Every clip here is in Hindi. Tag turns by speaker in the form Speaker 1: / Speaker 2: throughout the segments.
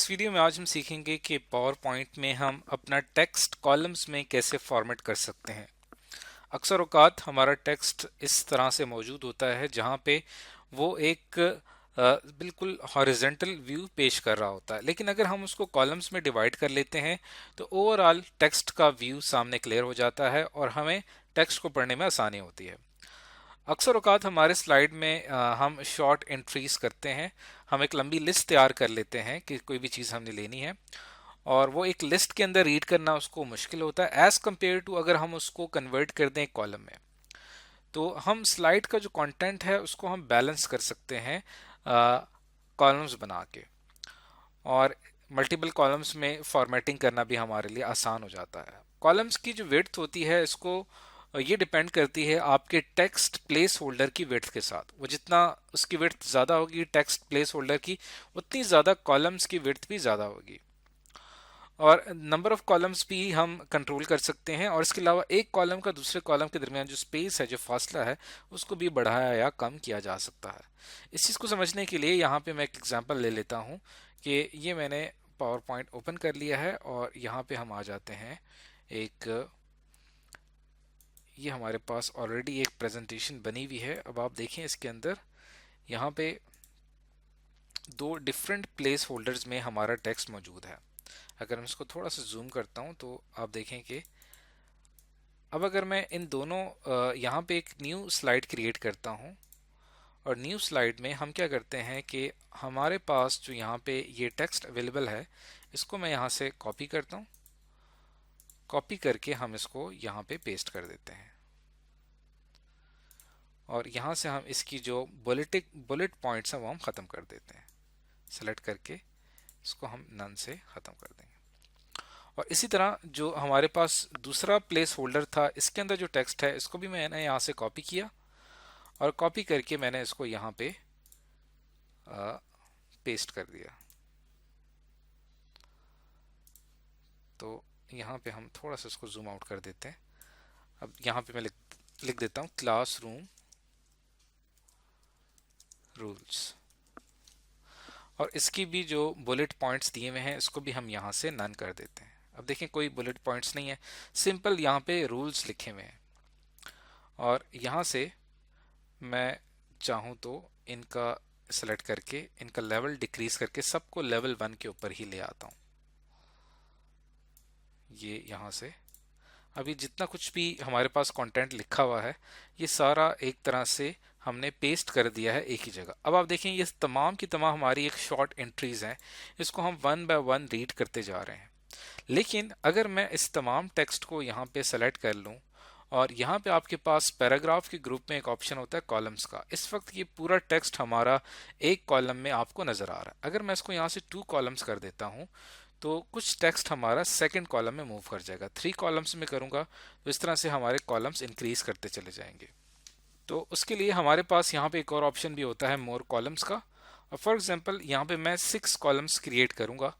Speaker 1: इस वीडियो में आज हम सीखेंगे कि पावर पॉइंट में हम अपना टेक्स्ट कॉलम्स में कैसे फॉर्मेट कर सकते हैं। अक्सर औकात हमारा टेक्स्ट इस तरह से मौजूद होता है जहां पे वो एक बिल्कुल हॉरिजेंटल व्यू पेश कर रहा होता है, लेकिन अगर हम उसको कॉलम्स में डिवाइड कर लेते हैं तो ओवरऑल टेक्स्ट का व्यू सामने क्लियर हो जाता है और हमें टेक्स्ट को पढ़ने में आसानी होती है। अक्सर औकात हमारे स्लाइड में हम शॉर्ट एंट्रीज करते हैं। हम एक लंबी लिस्ट तैयार कर लेते हैं कि कोई भी चीज़ हमने लेनी है और वो एक लिस्ट के अंदर रीड करना उसको मुश्किल होता है एज कम्पेयर टू अगर हम उसको कन्वर्ट कर दें एक कॉलम में। तो हम स्लाइड का जो कंटेंट है उसको हम बैलेंस कर सकते हैं कॉलम्स बना के, और मल्टीपल कॉलम्स में फॉर्मेटिंग करना भी हमारे लिए आसान हो जाता है। कॉलम्स की जो विड्थ होती है इसको ये डिपेंड करती है आपके टेक्स्ट प्लेस होल्डर की विड्थ के साथ। वो जितना उसकी विड्थ ज़्यादा होगी टेक्स्ट प्लेस होल्डर की, उतनी ज़्यादा कॉलम्स की विड्थ भी ज़्यादा होगी। और नंबर ऑफ कॉलम्स भी हम कंट्रोल कर सकते हैं, और इसके अलावा एक कॉलम का दूसरे कॉलम के दरमियान जो स्पेस है, जो फासला है, उसको भी बढ़ाया या कम किया जा सकता है। इस चीज़ को समझने के लिए यहाँ पे मैं एक एग्जांपल ले लेता हूँ कि ये मैंने पावर पॉइंट ओपन कर लिया है और यहाँ पे हम आ जाते हैं। ये हमारे पास ऑलरेडी एक प्रेजेंटेशन बनी हुई है। अब आप देखें इसके अंदर यहाँ पे दो डिफरेंट प्लेस होल्डर्स में हमारा टेक्स्ट मौजूद है। अगर मैं इसको थोड़ा सा जूम करता हूँ तो आप देखें कि अब अगर मैं इन दोनों यहाँ पे एक न्यू स्लाइड क्रिएट करता हूँ, और न्यू स्लाइड में हम क्या करते हैं कि हमारे पास जो यहाँ पे ये टेक्स्ट अवेलेबल है इसको मैं यहाँ से कॉपी करता हूँ। कॉपी करके हम इसको यहाँ पे पेस्ट कर देते हैं और यहाँ से हम इसकी जो बुलेट पॉइंट्स हैं वो हम ख़त्म कर देते हैं। सेलेक्ट करके इसको हम नन से ख़त्म कर देंगे। और इसी तरह जो हमारे पास दूसरा प्लेस होल्डर था इसके अंदर जो टेक्स्ट है इसको भी मैंने यहाँ से कॉपी किया और कॉपी करके मैंने इसको यहाँ पे पेस्ट कर दिया। तो यहाँ पे हम थोड़ा सा इसको जूम आउट कर देते हैं। अब यहाँ पे मैं लिख देता हूँ क्लासरूम रूल्स, और इसकी भी जो बुलेट पॉइंट्स दिए हुए हैं इसको भी हम यहाँ से नन कर देते हैं। अब देखें कोई बुलेट पॉइंट्स नहीं है, सिंपल यहाँ पे रूल्स लिखे हुए हैं। और यहाँ से मैं चाहूँ तो इनका सेलेक्ट करके इनका लेवल डिक्रीज करके सबको लेवल 1 के ऊपर ही ले आता हूँ। ये यहाँ से अभी जितना कुछ भी हमारे पास कंटेंट लिखा हुआ है ये सारा एक तरह से हमने पेस्ट कर दिया है एक ही जगह। अब आप देखें ये तमाम की तमाम हमारी एक शॉर्ट एंट्रीज हैं, इसको हम वन बाय वन रीड करते जा रहे हैं। लेकिन अगर मैं इस तमाम टेक्स्ट को यहाँ पे सेलेक्ट कर लूँ और यहाँ पे आपके पास पैराग्राफ के ग्रुप में एक ऑप्शन होता है कॉलम्स का, इस वक्त ये पूरा टेक्स्ट हमारा एक कॉलम में आपको नजर आ रहा है। अगर मैं इसको यहाँ से 2 कॉलम्स कर देता हूँ तो कुछ टेक्स्ट हमारा सेकंड कॉलम में मूव कर जाएगा। 3 कॉलम्स में करूंगा तो इस तरह से हमारे कॉलम्स इंक्रीज करते चले जाएंगे। तो उसके लिए हमारे पास यहाँ पे एक और ऑप्शन भी होता है मोर कॉलम्स का। और फॉर एग्जांपल यहाँ पे मैं 6 कॉलम्स क्रिएट करूंगा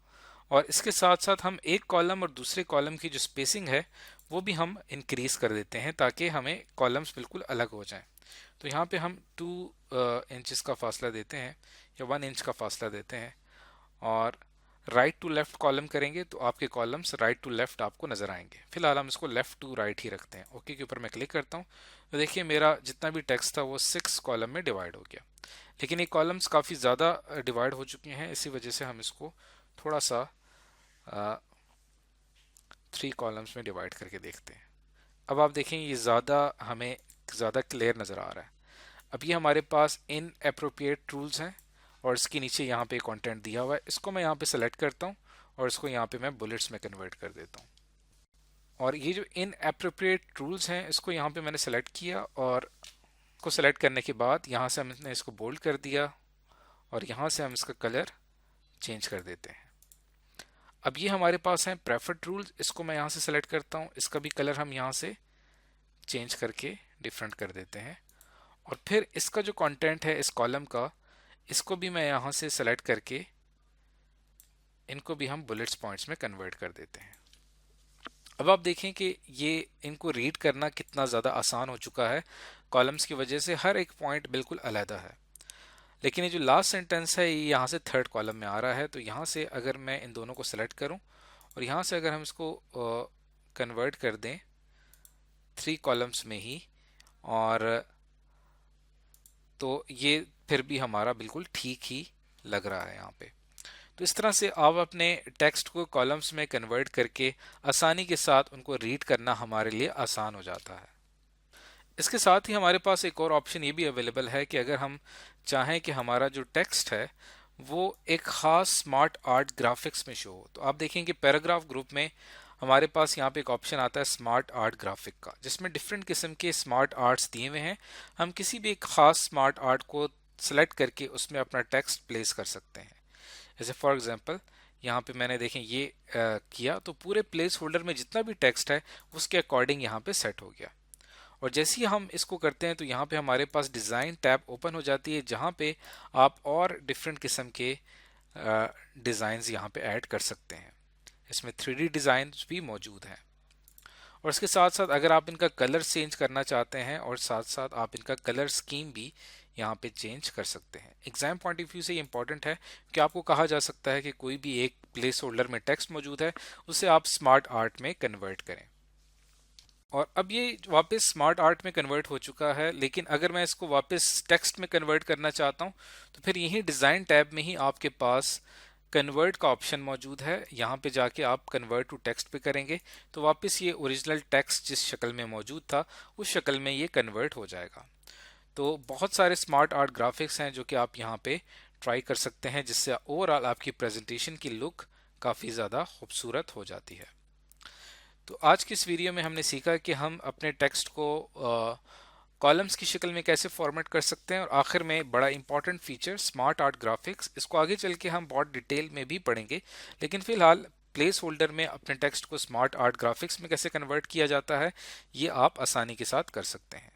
Speaker 1: और इसके साथ साथ हम एक कॉलम और दूसरे कॉलम की जो स्पेसिंग है वो भी हम इंक्रीज कर देते हैं ताकि हमें कॉलम्स बिल्कुल अलग हो जाएं। तो यहाँ पे हम 2 इंचेस का फासला देते हैं या 1 इंच का फासला देते हैं, और राइट टू लेफ्ट कॉलम करेंगे तो आपके कॉलम्स राइट टू लेफ्ट आपको नजर आएंगे। फिलहाल हम इसको लेफ्ट टू राइट ही रखते हैं। ओके के ऊपर मैं क्लिक करता हूँ तो देखिए मेरा जितना भी टेक्स्ट था वो 6 कॉलम में डिवाइड हो गया। लेकिन ये कॉलम्स काफ़ी ज़्यादा डिवाइड हो चुके हैं, इसी वजह से हम इसको थोड़ा सा 3 कॉलम्स में डिवाइड करके देखते हैं। अब आप देखें ये हमें ज़्यादा क्लियर नज़र आ रहा है। अब ये हमारे पास इन अप्रोप्रिएट रूल्स हैं और इसके नीचे यहाँ पे कंटेंट दिया हुआ है। इसको मैं यहाँ पे सेलेक्ट करता हूँ और इसको यहाँ पे मैं बुलेट्स में कन्वर्ट कर देता हूँ। और ये जो इन अप्रोप्रिएट रूल्स हैं इसको यहाँ पे मैंने सेलेक्ट किया, और को सेलेक्ट करने के बाद यहाँ से हमने इसको बोल्ड कर दिया और यहाँ से हम इसका कलर चेंज कर देते हैं। अब ये हमारे पास हैं प्रेफर्ड रूल्स, इसको मैं यहाँ से सेलेक्ट करता हूँ, इसका भी कलर हम यहाँ से चेंज करके डिफरेंट कर देते हैं। और फिर इसका जो कंटेंट है इस कॉलम का, इसको भी मैं यहाँ से सेलेक्ट करके इनको भी हम बुलेट्स पॉइंट्स में कन्वर्ट कर देते हैं। अब आप देखें कि ये इनको रीड करना कितना ज़्यादा आसान हो चुका है कॉलम्स की वजह से। हर एक पॉइंट बिल्कुल अलहदा है। लेकिन ये जो लास्ट सेंटेंस है ये यहाँ से थर्ड कॉलम में आ रहा है, तो यहाँ से अगर मैं इन दोनों को सेलेक्ट करूँ और यहाँ से अगर हम इसको कन्वर्ट कर दें 3 कॉलम्स में ही, और तो ये फिर भी हमारा बिल्कुल ठीक ही लग रहा है यहाँ पे। तो इस तरह से आप अपने टेक्स्ट को कॉलम्स में कन्वर्ट करके आसानी के साथ उनको रीड करना हमारे लिए आसान हो जाता है। इसके साथ ही हमारे पास एक और ऑप्शन ये भी अवेलेबल है कि अगर हम चाहें कि हमारा जो टेक्स्ट है वो एक खास स्मार्ट आर्ट ग्राफिक्स में शो हो, तो आप देखें कि पैराग्राफ ग्रुप में हमारे पास यहाँ पे एक ऑप्शन आता है स्मार्ट आर्ट ग्राफिक का, जिसमें डिफरेंट किस्म के स्मार्ट आर्ट्स दिए हुए हैं। हम किसी भी एक खास स्मार्ट आर्ट को सेलेक्ट करके उसमें अपना टेक्स्ट प्लेस कर सकते हैं। जैसे फॉर एग्जांपल यहाँ पे मैंने देखें ये किया, तो पूरे प्लेस होल्डर में जितना भी टेक्स्ट है उसके अकॉर्डिंग यहाँ पे सेट हो गया। और जैसे ही हम इसको करते हैं तो यहाँ पे हमारे पास डिज़ाइन टैब ओपन हो जाती है, जहाँ पे आप और डिफरेंट किस्म के डिज़ाइंस यहाँ पे ऐड कर सकते हैं। इसमें 3D डिज़ाइन भी मौजूद हैं, और इसके साथ साथ अगर आप इनका कलर चेंज करना चाहते हैं और साथ साथ आप इनका कलर स्कीम भी यहाँ पे चेंज कर सकते हैं। एग्जाम पॉइंट ऑफ व्यू से ये इंपॉर्टेंट है कि आपको कहा जा सकता है कि कोई भी एक प्लेस होल्डर में टेक्स्ट मौजूद है उसे आप स्मार्ट आर्ट में कन्वर्ट करें। और अब ये वापस स्मार्ट आर्ट में कन्वर्ट हो चुका है, लेकिन अगर मैं इसको वापस टेक्स्ट में कन्वर्ट करना चाहता हूँ तो फिर यही डिज़ाइन टैब में ही आपके पास कन्वर्ट का ऑप्शन मौजूद है। यहाँ पे जाके आप कन्वर्ट टू टेक्स्ट पे करेंगे तो वापस ये ओरिजिनल टेक्स्ट जिस शक्ल में मौजूद था उस शक्ल में ये कन्वर्ट हो जाएगा। तो बहुत सारे स्मार्ट आर्ट ग्राफिक्स हैं जो कि आप यहाँ पे ट्राई कर सकते हैं, जिससे ओवरऑल आपकी प्रेजेंटेशन की लुक काफ़ी ज़्यादा खूबसूरत हो जाती है। तो आज की इस वीडियो में हमने सीखा कि हम अपने टेक्स्ट को कॉलम्स की शक्ल में कैसे फॉर्मेट कर सकते हैं, और आखिर में बड़ा important feature smart art graphics, इसको आगे चल के हम बहुत डिटेल में भी पढ़ेंगे। लेकिन फिलहाल प्लेस होल्डर में अपने टेक्स्ट को स्मार्ट आर्ट ग्राफिक्स में कैसे कन्वर्ट किया जाता है ये आप आसानी के साथ कर सकते हैं।